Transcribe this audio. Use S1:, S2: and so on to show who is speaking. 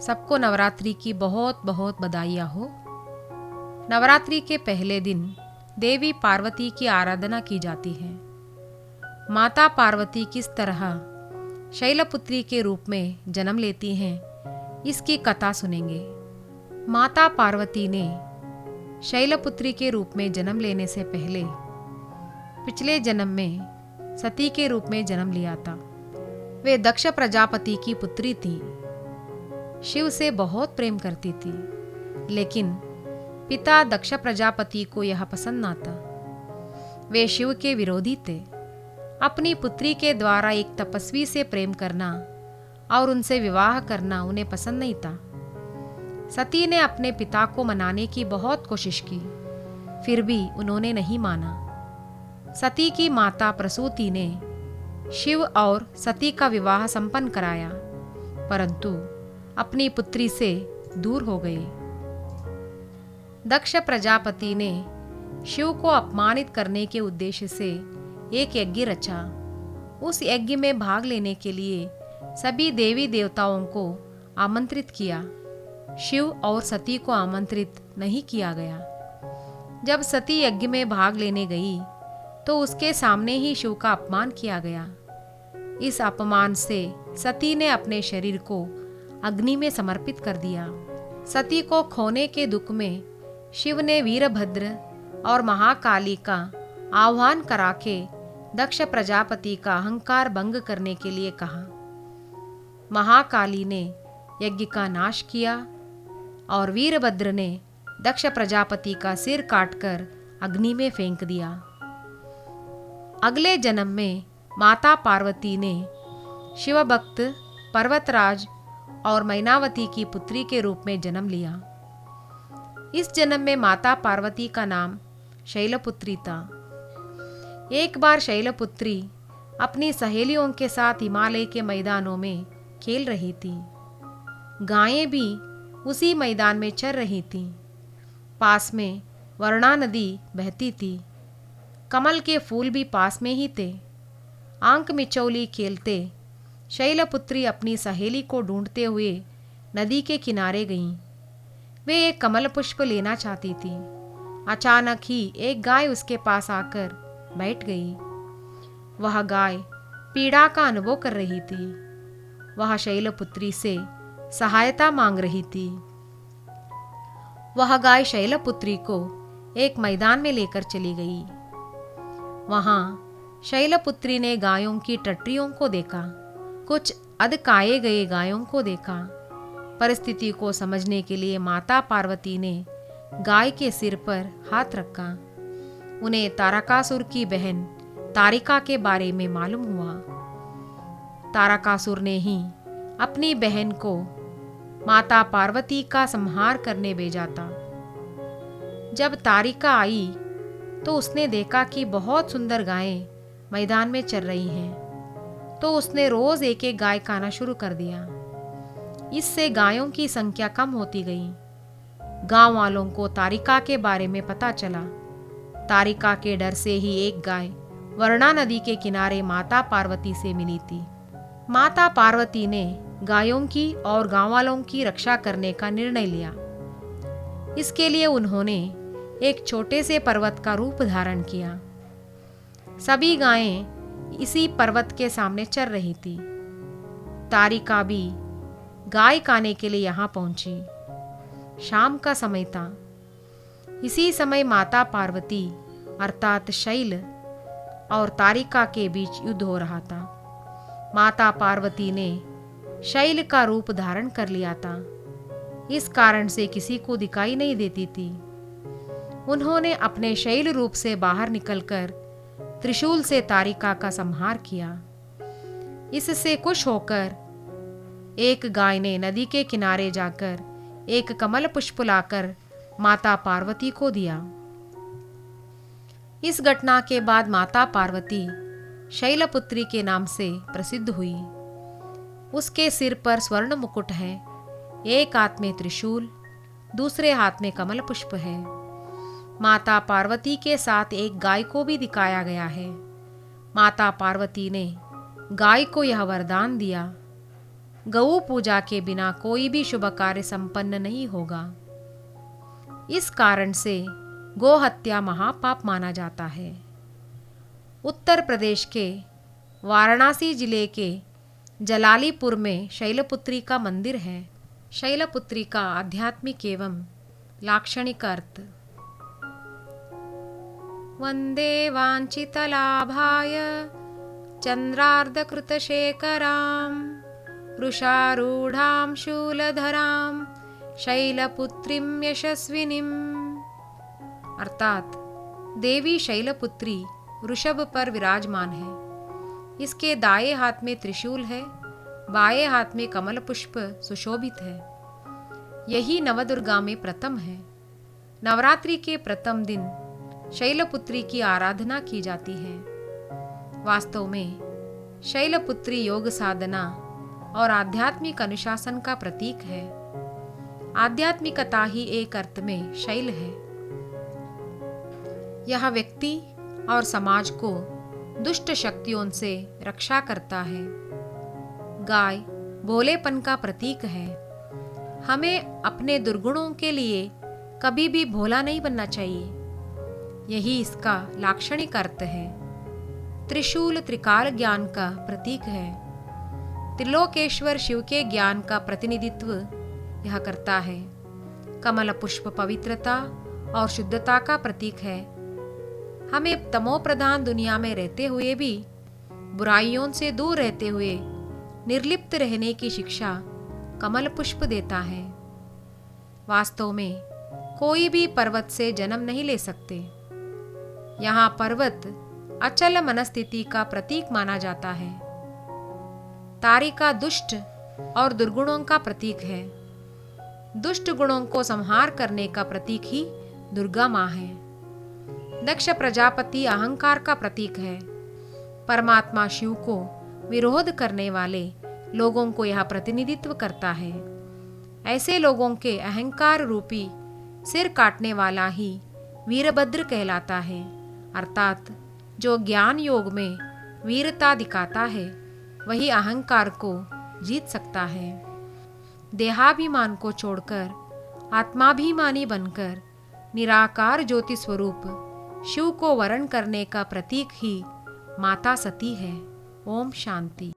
S1: सबको नवरात्रि की बहुत बहुत बधाइयाँ हो। नवरात्रि के पहले दिन देवी पार्वती की आराधना की जाती है। माता पार्वती किस तरह शैलपुत्री के रूप में जन्म लेती हैं, इसकी कथा सुनेंगे। माता पार्वती ने शैलपुत्री के रूप में जन्म लेने से पहले पिछले जन्म में सती के रूप में जन्म लिया था। वे दक्ष प्रजापति की पुत्री थी। शिव से बहुत प्रेम करती थी, लेकिन पिता दक्ष प्रजापति को यह पसंद ना था। वे शिव के विरोधी थे। अपनी पुत्री के द्वारा एक तपस्वी से प्रेम करना और उनसे विवाह करना उन्हें पसंद नहीं था। सती ने अपने पिता को मनाने की बहुत कोशिश की, फिर भी उन्होंने नहीं माना। सती की माता प्रसूति ने शिव और सती का विवाह संपन्न कराया, परंतु अपनी पुत्री से दूर हो गए। दक्ष प्रजापति ने शिव को अपमानित करने के उद्देश्य से एक यज्ञ रचा। उस यज्ञ में भाग लेने के लिए सभी देवी देवताओं को आमंत्रित किया। शिव और सती को आमंत्रित नहीं किया गया। जब सती यज्ञ में भाग लेने गई तो उसके सामने ही शिव का अपमान किया गया। इस अपमान से सती ने अपने शरीर को अग्नि में समर्पित कर दिया। सती को खोने के दुख में शिव ने वीरभद्र और महाकाली का आह्वान करा के दक्ष प्रजापति का अहंकार भंग करने के लिए कहा। महाकाली ने यज्ञ का नाश किया और वीरभद्र ने दक्ष प्रजापति का सिर काटकर अग्नि में फेंक दिया। अगले जन्म में माता पार्वती ने शिव भक्त पर्वतराज और मैनावती की पुत्री के रूप में जन्म लिया। इस जन्म में माता पार्वती का नाम शैलपुत्री था। एक बार शैलपुत्री अपनी सहेलियों के साथ हिमालय के मैदानों में खेल रही थी। गायें भी उसी मैदान में चर रही थीं। पास में वर्णा नदी बहती थी। कमल के फूल भी पास में ही थे। आंख मिचौली खेलते शैलपुत्री अपनी सहेली को ढूंढते हुए नदी के किनारे गईं। वे एक कमल पुष्प लेना चाहती थी। अचानक ही एक गाय उसके पास आकर बैठ गई। वह गाय पीड़ा का अनुभव कर रही थी। वह शैलपुत्री से सहायता मांग रही थी। वह गाय शैलपुत्री को एक मैदान में लेकर चली गई। वहां शैलपुत्री ने गायों की टट्रियों को देखा, कुछ अधकाए गए गायों को देखा। परिस्थिति को समझने के लिए माता पार्वती ने गाय के सिर पर हाथ रखा। उन्हें तारकासुर की बहन तारिका के बारे में मालूम हुआ। तारकासुर ने ही अपनी बहन को माता पार्वती का संहार करने भेजा था। जब तारिका आई तो उसने देखा कि बहुत सुंदर गायें मैदान में चर रही हैं, तो उसने रोज एक एक गाय खाना शुरू कर दिया। इससे गायों की संख्या कम होती गई। गांव वालों को तारिका के बारे में पता चला। तारिका के डर से ही एक गाय वर्णा नदी के किनारे माता पार्वती से मिली थी। माता पार्वती ने गायों की और गांव वालों की रक्षा करने का निर्णय लिया। इसके लिए उन्होंने एक छोटे से पर्वत का रूप धारण किया। सभी गायें इसी पर्वत के सामने चर रही थी। तारिका भी गाय खाने के लिए यहाँ पहुंची। शाम का समय था। इसी समय माता पार्वती अर्थात शैल और तारिका के बीच युद्ध हो रहा था। माता पार्वती ने शैल का रूप धारण कर लिया था। इस कारण से किसी को दिखाई नहीं देती थी। उन्होंने अपने शैल रूप से बाहर निकलकर त्रिशूल से तारिका का संहार किया। इससे खुश होकर एक गाय ने नदी के किनारे जाकर एक कमल पुष्प लाकर माता पार्वती को दिया। इस घटना के बाद माता पार्वती शैलपुत्री के नाम से प्रसिद्ध हुई। उसके सिर पर स्वर्ण मुकुट है। एक हाथ में त्रिशूल, दूसरे हाथ में कमल पुष्प है। माता पार्वती के साथ एक गाय को भी दिखाया गया है। माता पार्वती ने गाय को यह वरदान दिया, गौ पूजा के बिना कोई भी शुभ कार्य संपन्न नहीं होगा। इस कारण से गौ हत्या महापाप माना जाता है। उत्तर प्रदेश के वाराणसी जिले के जलालीपुर में शैलपुत्री का मंदिर है। शैलपुत्री का आध्यात्मिक एवं लाक्षणिक अर्थ। वंदे वांछितलाभाय चंद्रार्धकृतशेखरां वृषारूढ़ां शूलधरां शैलपुत्रीं यशस्विनीं। अर्थात देवी शैलपुत्री वृषभ पर विराजमान है। इसके दाएं हाथ में त्रिशूल है, बाएं हाथ में कमल पुष्प सुशोभित है। यही नवदुर्गा में प्रथम है। नवरात्रि के प्रथम दिन शैलपुत्री की आराधना की जाती है। वास्तव में शैलपुत्री योग साधना और आध्यात्मिक अनुशासन का प्रतीक है। आध्यात्मिकता ही एक अर्थ में शैल है। यह व्यक्ति और समाज को दुष्ट शक्तियों से रक्षा करता है। गाय भोलेपन का प्रतीक है। हमें अपने दुर्गुणों के लिए कभी भी भोला नहीं बनना चाहिए। यही इसका लाक्षणिक अर्थ है। त्रिशूल त्रिकाल ज्ञान का प्रतीक है। त्रिलोकेश्वर शिव के ज्ञान का प्रतिनिधित्व यह करता है। कमल पुष्प पवित्रता और शुद्धता का प्रतीक है। हमें तमो प्रधान दुनिया में रहते हुए भी बुराइयों से दूर रहते हुए निर्लिप्त रहने की शिक्षा कमल पुष्प देता है। वास्तव में कोई भी पर्वत से जन्म नहीं ले सकते। यहाँ पर्वत अचल मनस्थिति का प्रतीक माना जाता है। तारिका दुष्ट और दुर्गुणों का प्रतीक है। दुष्ट गुणों को संहार करने का प्रतीक ही दुर्गा माँ है। दक्ष प्रजापति अहंकार का प्रतीक है। परमात्मा शिव को विरोध करने वाले लोगों को यह प्रतिनिधित्व करता है। ऐसे लोगों के अहंकार रूपी सिर काटने वाला ही वीरभद्र कहलाता है। अर्थात जो ज्ञान योग में वीरता दिखाता है वही अहंकार को जीत सकता है। देहाभिमान को छोड़कर आत्माभिमानी बनकर निराकार ज्योति स्वरूप शिव को वरण करने का प्रतीक ही माता सती है। ओम शांति।